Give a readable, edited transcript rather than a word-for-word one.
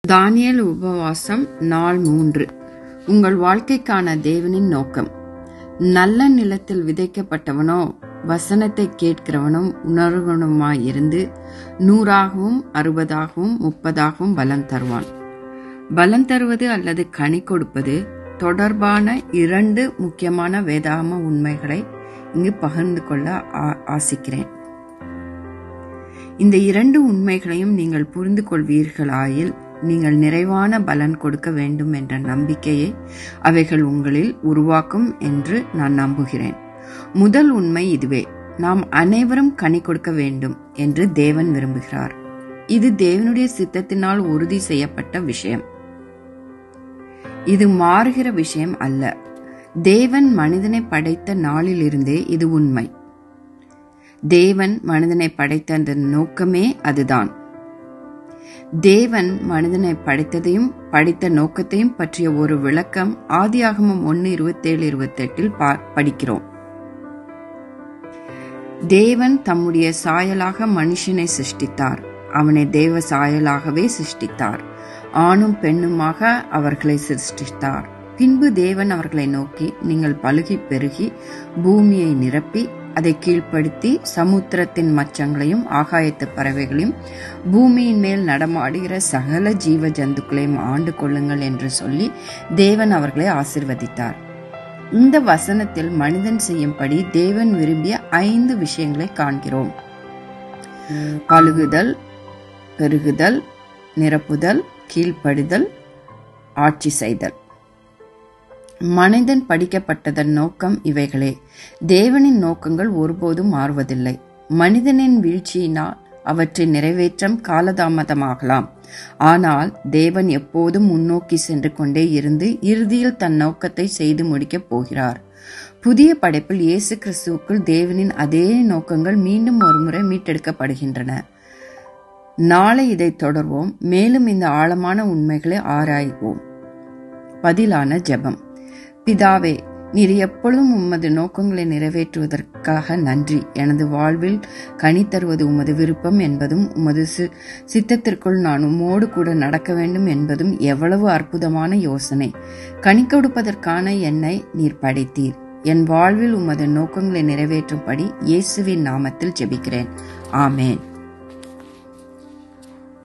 தானியேல் உபவாசம் நாள் 3. உங்கள் வாழ்க்கைக்கான தேவனின் நோக்கம். நல்ல நிலத்தில் விதைக்கப்பட்டவனோ வசனத்தை கேட்கிறவனும் உணர்வனுமாயிருந்து 100ஆகவும் 60ஆகவும் 30ஆகவும் பலன் தருவான். பலன் தருவது அல்லது கனி கொடுப்பது தொடர்பான 2 முக்கியமான வேதாகம உண்மைகளை இங்கு பகிர்ந்து கொள்ள ஆசிக்கிறேன். இந்த 2 உண்மைகளையும் நீங்கள் புரிந்து கொள்வீர்களாயில் நீங்கள் நிறைவான பலன் கொடுக்க வேண்டும் என்ற நம்பிக்கையை அவைகள் உங்களில் உருவாக்கும் என்று நான் நம்புகிறேன். முதல் உண்மை இதுவே: நாம் அனைவரும் கனி கொடுக்க வேண்டும் என்று தேவன் விரும்புகிறார். இது தேவனுடைய சித்தத்தினால் உறுதி செய்யப்பட்ட விஷயம். இது மாறுகிற விஷயம் அல்ல. தேவன் மனிதனை படைத்த நாளிலிருந்தே இது உண்மை. தேவன் மனிதனை படைத்த அந்த நோக்கமே அதுதான். தேவன் மனிதனை படைத்ததையும் படைத்த நோக்கத்தையும் பற்றிய ஒரு விளக்கம் ஆதியாகமம் 1:27-28 படிக்கிறோம். தேவன் தம்முடைய சாயலாக மனுஷனை சிருஷ்டித்தார். அவனை தேவ சாயலாகவே சிருஷ்டித்தார். ஆணும் பெண்ணுமாக அவர்களை சிருஷ்டித்தார். பின்பு தேவன் அவர்களை நோக்கி, நீங்கள் பலுகி பெருகி பூமியை நிரப்பி அதை கீழ்ப்படுத்தி சமுத்திரத்தின் மச்சங்களையும் ஆகாயத்து பறவைகளையும் பூமியின் மேல் நடமாடுகிற சகல ஜீவ ஜந்துக்களையும் ஆண்டு கொள்ளுங்கள் என்று சொல்லி தேவன் அவர்களை ஆசீர்வதித்தார். இந்த வசனத்தில் மனிதன் செய்யும்படி தேவன் விரும்பிய 5 விஷயங்களை காண்கிறோம்: பலுகுதல், பெருகுதல், நிரப்புதல், கீழ்ப்படுதல், ஆட்சி செய்தல். மனிதன் படிக்கப்பட்டதன் நோக்கம் இவைகளே. தேவனின் நோக்கங்கள் ஒருபோதும் மாறுவதில்லை. மனிதனின் வீழ்ச்சியினால் அவற்றின் நிறைவேற்றம் காலதாமதமாகலாம். ஆனால் தேவன் எப்போதும் முன்னோக்கி சென்று கொண்டே இருந்து இறுதியில் தன் நோக்கத்தை செய்து முடிக்கப் போகிறார். புதிய படைப்பில் இயேசு கிறிஸ்துவுக்குள் தேவனின் அதே நோக்கங்கள் மீண்டும் ஒருமுறை மீட்டெடுக்கப்படுகின்றன. நாளை இதை தொடர்வோம். மேலும் இந்த ஆழமான உண்மைகளை ஆராய்வோம். பதிலான ஜெபம். பிதாவே, நீர் எப்பொழுதும் உமது நோக்கங்களை நிறைவேற்றுவதற்காக நன்றி. எனது வாழ்வில் கனி தருவது உமது விருப்பம் என்பதும் உமது சித்தத்திற்குள் நான் உம்மோடு கூட நடக்க வேண்டும் என்பதும் எவ்வளவு அற்புதமான யோசனை! கனி கொடுப்பதற்கான என்னை நீர் படைத்தீர். என் வாழ்வில் உமது நோக்கங்களை நிறைவேற்றும்படி இயேசுவின் நாமத்தில் ஜெபிக்கிறேன். ஆமேன்.